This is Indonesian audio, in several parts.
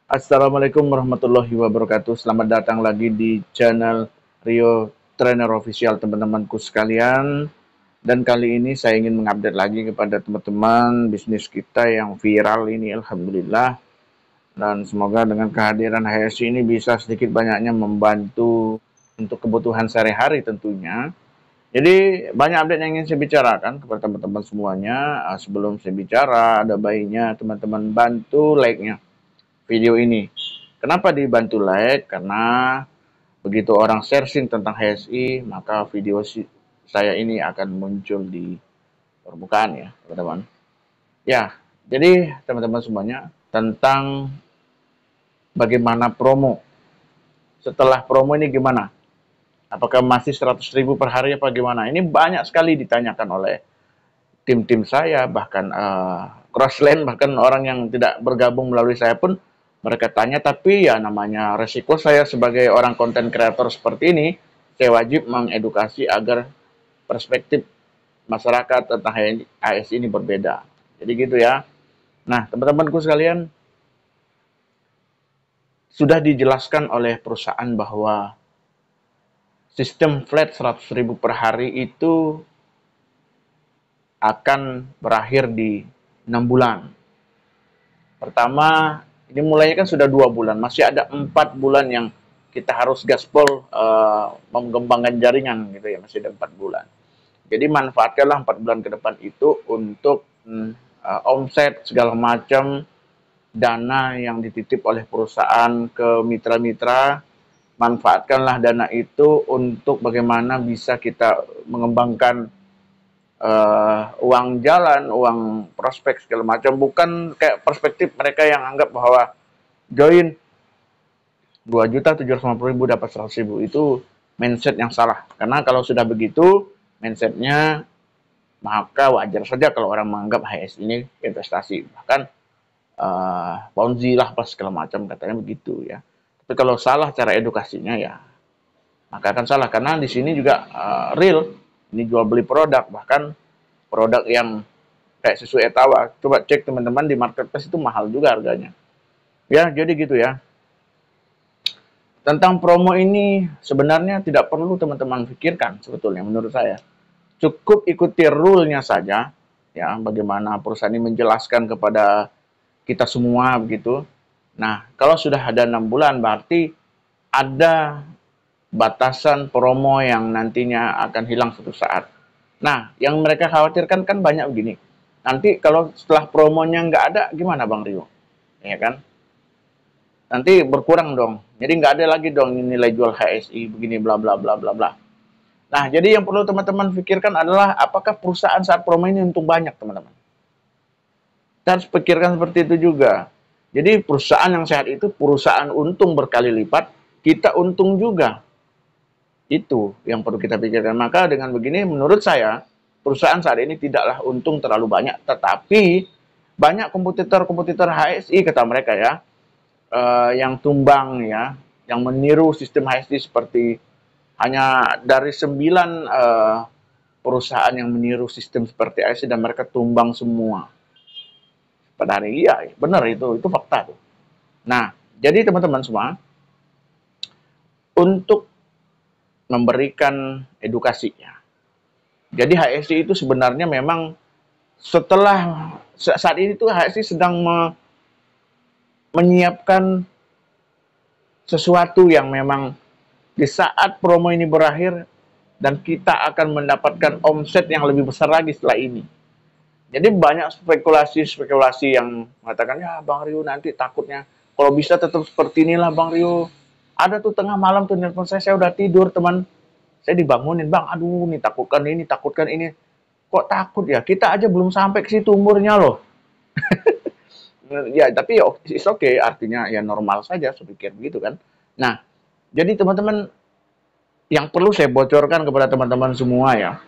Assalamualaikum warahmatullahi wabarakatuh. Selamat datang lagi di channel Rio Trainer Official, teman-temanku sekalian. Dan kali ini saya ingin mengupdate lagi kepada teman-teman bisnis kita yang viral ini, alhamdulillah. Dan semoga dengan kehadiran HSI ini bisa sedikit banyaknya membantu untuk kebutuhan sehari-hari tentunya. Jadi banyak update yang ingin saya bicarakan kepada teman-teman semuanya. Sebelum saya bicara, ada baiknya teman-teman bantu like-nya video ini. Kenapa dibantu like? Karena begitu orang searching tentang HSI, maka video saya ini akan muncul di permukaan ya, teman-teman. Ya, jadi teman-teman semuanya tentang bagaimana promo. Setelah promo ini gimana? Apakah masih 100.000 per hari apa gimana? Ini banyak sekali ditanyakan oleh tim-tim saya, bahkan crossline, bahkan orang yang tidak bergabung melalui saya pun mereka tanya. Tapi ya namanya resiko saya sebagai orang konten kreator seperti ini, saya wajib mengedukasi agar perspektif masyarakat tentang HSI ini berbeda. Jadi gitu ya. Nah, teman-temanku sekalian, sudah dijelaskan oleh perusahaan bahwa sistem flat 100.000 per hari itu akan berakhir di 6 bulan. Pertama, ini mulainya kan sudah 2 bulan, masih ada 4 bulan yang kita harus gaspol mengembangkan jaringan gitu ya, masih ada 4 bulan. Jadi manfaatkanlah 4 bulan ke depan itu untuk omset segala macam dana yang dititip oleh perusahaan ke mitra-mitra. Manfaatkanlah dana itu untuk bagaimana bisa kita mengembangkan uang jalan, uang prospek segala macam. Bukan kayak perspektif mereka yang anggap bahwa join 2.750.000 dapat 100.000, itu mindset yang salah. Karena kalau sudah begitu mindsetnya, maka wajar saja kalau orang menganggap HS ini investasi. Bahkan Ponzi lah pas segala macam katanya begitu ya. Tapi kalau salah cara edukasinya ya maka akan salah, karena di sini juga real, ini jual beli produk, bahkan produk yang kayak susu etawa. Coba cek teman-teman di marketplace, itu mahal juga harganya. Ya, jadi gitu ya. Tentang promo ini sebenarnya tidak perlu teman-teman pikirkan sebetulnya menurut saya. Cukup ikuti rule-nya saja ya, bagaimana perusahaan ini menjelaskan kepada kita semua begitu. Nah, kalau sudah ada 6 bulan berarti ada batasan promo yang nantinya akan hilang suatu saat. Nah, yang mereka khawatirkan kan banyak begini. Nanti kalau setelah promonya nggak ada, gimana Bang Rio? Ya kan? Nanti berkurang dong. Jadi nggak ada lagi dong nilai jual HSI begini bla bla bla bla bla. Nah, jadi yang perlu teman-teman pikirkan adalah apakah perusahaan saat promo ini untung banyak, teman-teman. Kita harus pikirkan seperti itu juga. Jadi perusahaan yang sehat itu perusahaan untung berkali lipat, kita untung juga. Itu yang perlu kita pikirkan. Maka dengan begini menurut saya perusahaan saat ini tidaklah untung terlalu banyak, tetapi banyak kompetitor-kompetitor HSI kata mereka ya, yang tumbang ya, yang meniru sistem HSI seperti hanya dari 9 perusahaan yang meniru sistem seperti HSI dan mereka tumbang semua. Pada hari iya, benar itu fakta tuh. Nah, jadi teman-teman semua, untuk memberikan edukasinya. Jadi HSI itu sebenarnya memang setelah saat ini tuh HSI sedang menyiapkan sesuatu yang memang di saat promo ini berakhir dan kita akan mendapatkan omset yang lebih besar lagi setelah ini. Jadi banyak spekulasi-spekulasi yang mengatakan, ya Bang Rio nanti takutnya kalau bisa tetap seperti inilah Bang Rio. Ada tuh tengah malam tuh nelpon saya udah tidur teman. Saya dibangunin, Bang, aduh nih takutkan ini. Kok takut ya? Kita aja belum sampai ke situ umurnya loh. Ya, tapi it's okay, artinya ya normal saja, saya pikir begitu kan. Nah, jadi teman-teman, yang perlu saya bocorkan kepada teman-teman semua ya,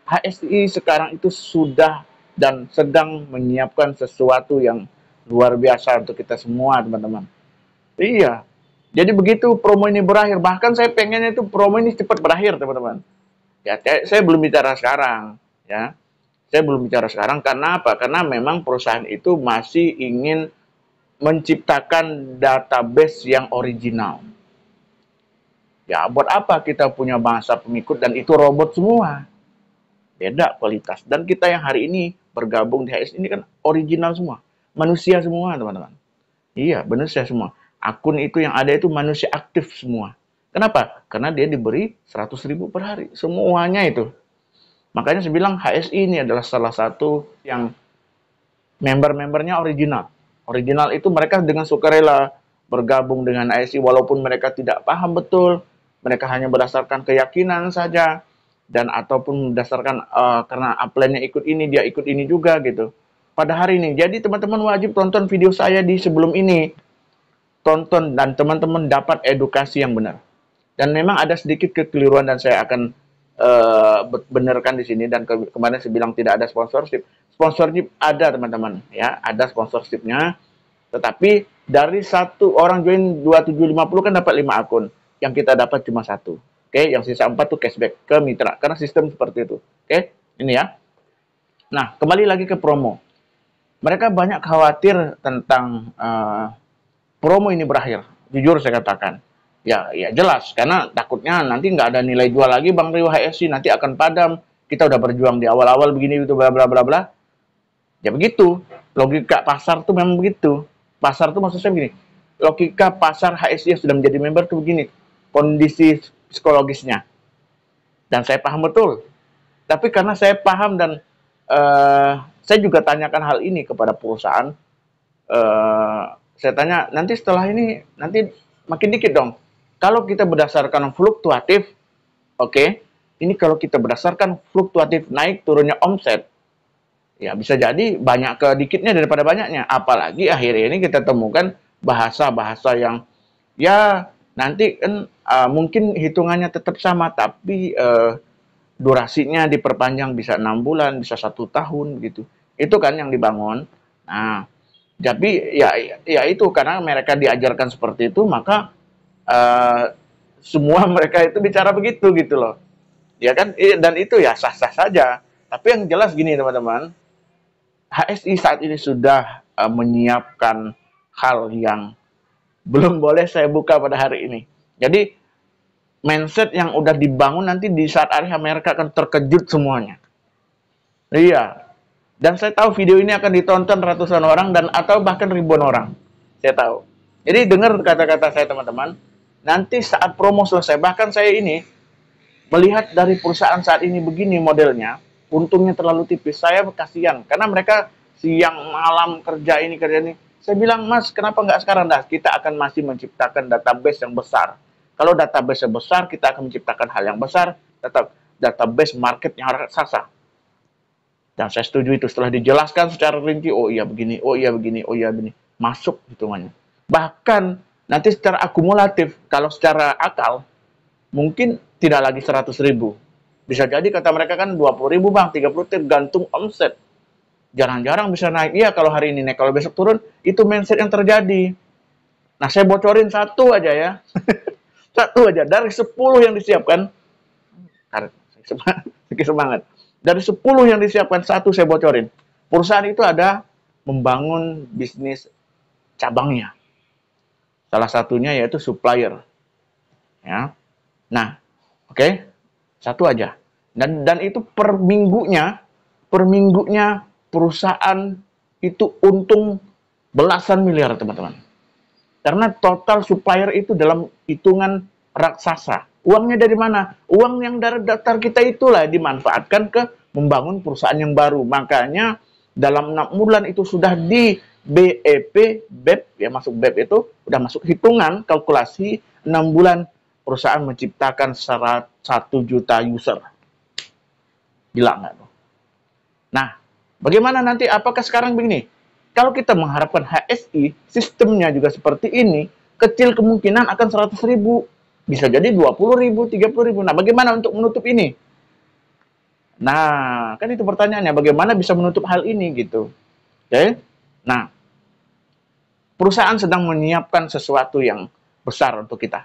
HSI sekarang itu sudah dan sedang menyiapkan sesuatu yang luar biasa untuk kita semua, teman-teman. Iya. Jadi begitu promo ini berakhir, bahkan saya pengennya itu promo ini cepat berakhir, teman-teman. Ya, saya belum bicara sekarang, ya. Saya belum bicara sekarang karena apa? Karena memang perusahaan itu masih ingin menciptakan database yang original. Ya, buat apa kita punya bangsa pengikut dan itu robot semua? Beda kualitas. Dan kita yang hari ini bergabung di HS ini kan original semua. Manusia semua, teman-teman. Iya, manusia semua. Akun itu yang ada itu manusia aktif semua. Kenapa? Karena dia diberi 100.000 per hari. Semuanya itu. Makanya saya bilang HSI ini adalah salah satu yang member-membernya original. Original itu mereka dengan sukarela bergabung dengan HSI walaupun mereka tidak paham betul, mereka hanya berdasarkan keyakinan saja dan ataupun berdasarkan karena upline-nya ikut ini, dia ikut ini juga gitu. Pada hari ini. Jadi teman-teman wajib tonton video saya di sebelum ini. Tonton dan teman-teman dapat edukasi yang benar. Dan memang ada sedikit kekeliruan dan saya akan benarkan di sini dan kemarin saya bilang tidak ada sponsorship. Sponsorship ada teman-teman ya, ada sponsorshipnya. Tetapi dari satu orang join 2750 kan dapat 5 akun. Yang kita dapat cuma 1. Oke, yang sisa 4 tuh cashback ke mitra karena sistem seperti itu. Oke, ini ya. Nah, kembali lagi ke promo. Mereka banyak khawatir tentang promo ini berakhir. Jujur saya katakan. Ya jelas, karena takutnya nanti nggak ada nilai jual lagi Bang Rio HSI, nanti akan padam. Kita udah berjuang di awal-awal begini itu bla bla bla bla. Ya begitu, logika pasar tuh memang begitu. Pasar tuh maksud saya begini, logika pasar HSI yang sudah menjadi member tuh begini, kondisi psikologisnya. Dan saya paham betul. Tapi karena saya paham dan saya juga tanyakan hal ini kepada perusahaan, saya tanya, nanti setelah ini, nanti makin dikit dong. Kalau kita berdasarkan fluktuatif, oke, ini kalau kita berdasarkan fluktuatif naik turunnya omset, ya bisa jadi banyak ke dikitnya daripada banyaknya. Apalagi akhirnya ini kita temukan bahasa-bahasa yang ya nanti kan mungkin hitungannya tetap sama, tapi durasinya diperpanjang bisa 6 bulan, bisa 1 tahun gitu. Itu kan yang dibangun. Nah, jadi ya itu karena mereka diajarkan seperti itu, maka semua mereka itu bicara begitu gitu loh. Ya kan, dan itu ya sah-sah saja. Tapi yang jelas gini teman-teman, HSI saat ini sudah menyiapkan hal yang belum boleh saya buka pada hari ini. Jadi mindset yang udah dibangun nanti di saat hari mereka akan terkejut semuanya. Iya. Dan saya tahu video ini akan ditonton ratusan orang dan atau bahkan ribuan orang. Saya tahu. Jadi dengar kata-kata saya teman-teman. Nanti saat promo selesai, bahkan saya ini melihat dari perusahaan saat ini begini modelnya, untungnya terlalu tipis. Saya kasihan karena mereka siang malam kerja ini. Saya bilang, Mas, kenapa nggak sekarang dah? Kita akan masih menciptakan database yang besar. Kalau database yang besar, kita akan menciptakan hal yang besar. Database market yang raksasa. Dan saya setuju itu setelah dijelaskan secara rinci. Oh iya begini, oh iya begini, oh iya begini. Masuk hitungannya. Bahkan nanti secara akumulatif, kalau secara akal, mungkin tidak lagi 100.000. Bisa jadi kata mereka kan 20.000 Bang, 30 tergantung omset. Jarang-jarang bisa naik. Iya kalau hari ini naik, kalau besok turun, itu mindset yang terjadi. Nah saya bocorin satu aja ya. Satu aja, dari 10 yang disiapkan, semangat. Dari 10 yang disiapkan, satu saya bocorin. Perusahaan itu ada membangun bisnis cabangnya. Salah satunya yaitu supplier. Ya. Nah, oke. Satu aja. Dan itu per minggunya perusahaan itu untung belasan miliar, teman-teman. Karena total supplier itu dalam hitungan raksasa. Uangnya dari mana? Uang yang dari daftar kita itulah dimanfaatkan ke membangun perusahaan yang baru. Makanya dalam 6 bulan itu sudah di BEP, ya masuk BEP itu, udah masuk hitungan kalkulasi 6 bulan perusahaan menciptakan 1 juta user. Gila nggak tuh? Nah, bagaimana nanti? Apakah sekarang begini? Kalau kita mengharapkan HSI, sistemnya juga seperti ini, kecil kemungkinan akan 100.000. Bisa jadi 20.000, 30.000. Nah, bagaimana untuk menutup ini? Nah, kan itu pertanyaannya. Bagaimana bisa menutup hal ini gitu? Oke? Nah, perusahaan sedang menyiapkan sesuatu yang besar untuk kita.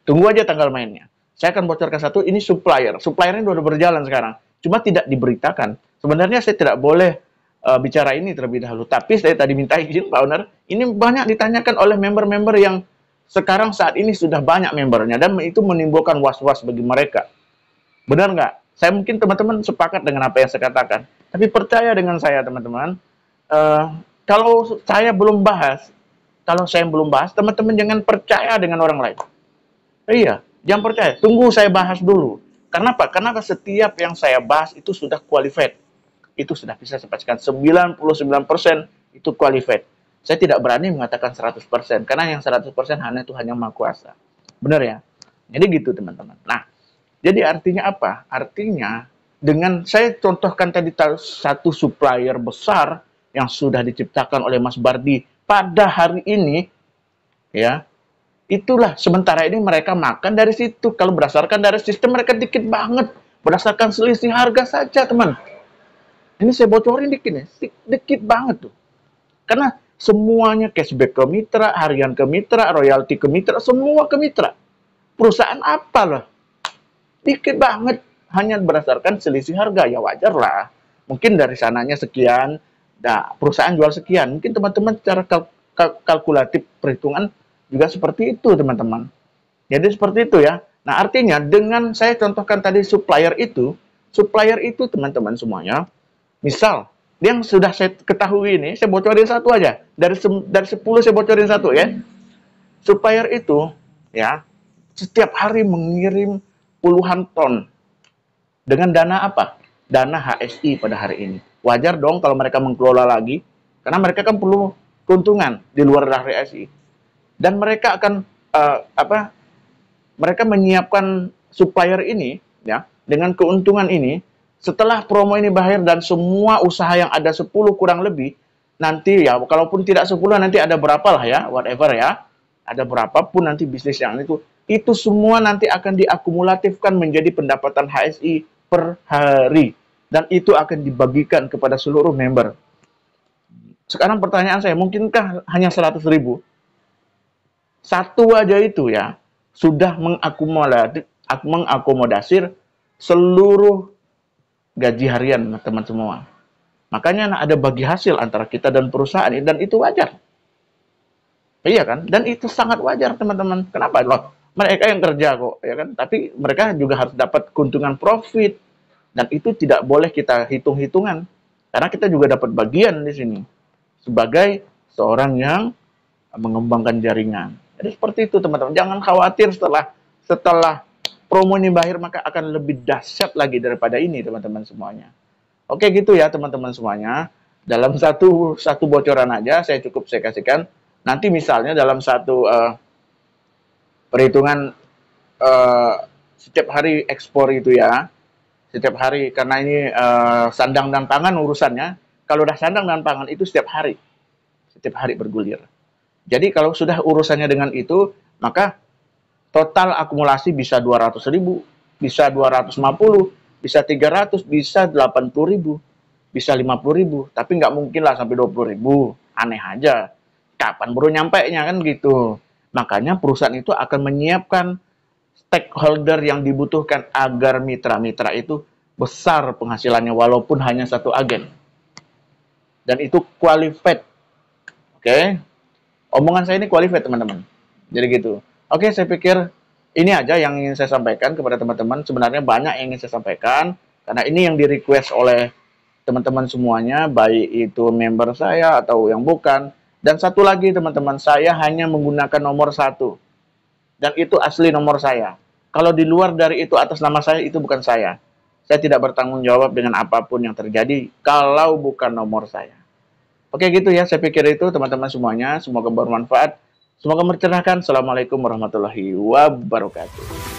Tunggu aja tanggal mainnya. Saya akan bocorkan satu, ini supplier. Suppliernya sudah berjalan sekarang. Cuma tidak diberitakan. Sebenarnya saya tidak boleh bicara ini terlebih dahulu. Tapi saya tadi minta izin Pak Owner, ini banyak ditanyakan oleh member-member yang sekarang saat ini sudah banyak membernya, dan itu menimbulkan was-was bagi mereka. Benar nggak? Saya mungkin teman-teman sepakat dengan apa yang saya katakan, tapi percaya dengan saya teman-teman, kalau saya belum bahas, teman-teman jangan percaya dengan orang lain. Iya, jangan percaya. Tunggu saya bahas dulu. Kenapa? Karena setiap yang saya bahas itu sudah qualified. Itu sudah bisa saya pastikan 99% itu qualified. Saya tidak berani mengatakan 100%, karena yang 100% hanya Maha Kuasa. Benar ya? Jadi gitu teman-teman. Nah, jadi artinya apa? Artinya dengan saya contohkan tadi satu supplier besar yang sudah diciptakan oleh Mas Bardi pada hari ini, ya, itulah sementara ini mereka makan dari situ. Kalau berdasarkan dari sistem mereka dikit banget, berdasarkan selisih harga saja teman. Ini saya bocorin dikit nih, dikit banget tuh. Karena semuanya cashback ke mitra, harian ke mitra, royalti ke mitra, semua ke mitra. Perusahaan apa loh? Dikit banget, hanya berdasarkan selisih harga. Ya wajar lah. Mungkin dari sananya sekian, perusahaan jual sekian. Mungkin teman-teman secara kalkulatif perhitungan juga seperti itu teman-teman. Jadi seperti itu ya. Nah artinya dengan saya contohkan tadi supplier itu teman-teman semuanya, misal yang sudah saya ketahui ini, saya bocorin satu aja. Dari 10 saya bocorin satu ya. Supplier itu ya setiap hari mengirim puluhan ton dengan dana apa? Dana HSI pada hari ini. Wajar dong kalau mereka mengelola lagi, karena mereka kan perlu keuntungan di luar dari HSI. Dan mereka akan mereka menyiapkan supplier ini ya dengan keuntungan ini. Setelah promo ini berakhir dan semua usaha yang ada 10 kurang lebih, nanti ya, kalaupun tidak 10, nanti ada berapa lah ya, whatever ya, ada berapapun nanti bisnis yang itu semua nanti akan diakumulatifkan menjadi pendapatan HSI per hari. Dan itu akan dibagikan kepada seluruh member. Sekarang pertanyaan saya, mungkinkah hanya 100.000? Satu aja itu ya, sudah mengakomodasi seluruh gaji harian teman semua. Makanya ada bagi hasil antara kita dan perusahaan, dan itu wajar. Iya kan? Dan itu sangat wajar teman-teman. Kenapa? Loh, mereka yang kerja kok, ya kan? Tapi mereka juga harus dapat keuntungan profit, dan itu tidak boleh kita hitung-hitungan, karena kita juga dapat bagian di sini sebagai seorang yang mengembangkan jaringan. Jadi seperti itu teman-teman. Jangan khawatir setelah promo ini berakhir maka akan lebih dahsyat lagi daripada ini teman-teman semuanya. Oke gitu ya teman-teman semuanya. Dalam satu bocoran aja saya kasihkan. Nanti misalnya dalam satu perhitungan setiap hari ekspor itu ya. Setiap hari, karena ini sandang dan pangan urusannya. Kalau udah sandang dan pangan itu setiap hari bergulir. Jadi kalau sudah urusannya dengan itu, maka total akumulasi bisa 200.000, bisa 250, bisa 300, bisa 80.000, bisa 50.000. Tapi nggak mungkin lah sampai 20.000. Aneh aja. Kapan baru nyampe-nya kan gitu. Makanya perusahaan itu akan menyiapkan stakeholder yang dibutuhkan agar mitra-mitra itu besar penghasilannya walaupun hanya satu agen. Dan itu qualified. Oke. Omongan saya ini qualified teman-teman. Jadi gitu. Oke, saya pikir ini aja yang ingin saya sampaikan kepada teman-teman. Sebenarnya banyak yang ingin saya sampaikan, karena ini yang di-request oleh teman-teman semuanya, baik itu member saya atau yang bukan. Dan satu lagi teman-teman, saya hanya menggunakan nomor 1. Dan itu asli nomor saya. Kalau di luar dari itu atas nama saya, itu bukan saya. Saya tidak bertanggung jawab dengan apapun yang terjadi kalau bukan nomor saya. Oke gitu ya, saya pikir itu teman-teman semuanya. Semoga bermanfaat. Semoga mencerahkan. Assalamualaikum warahmatullahi wabarakatuh.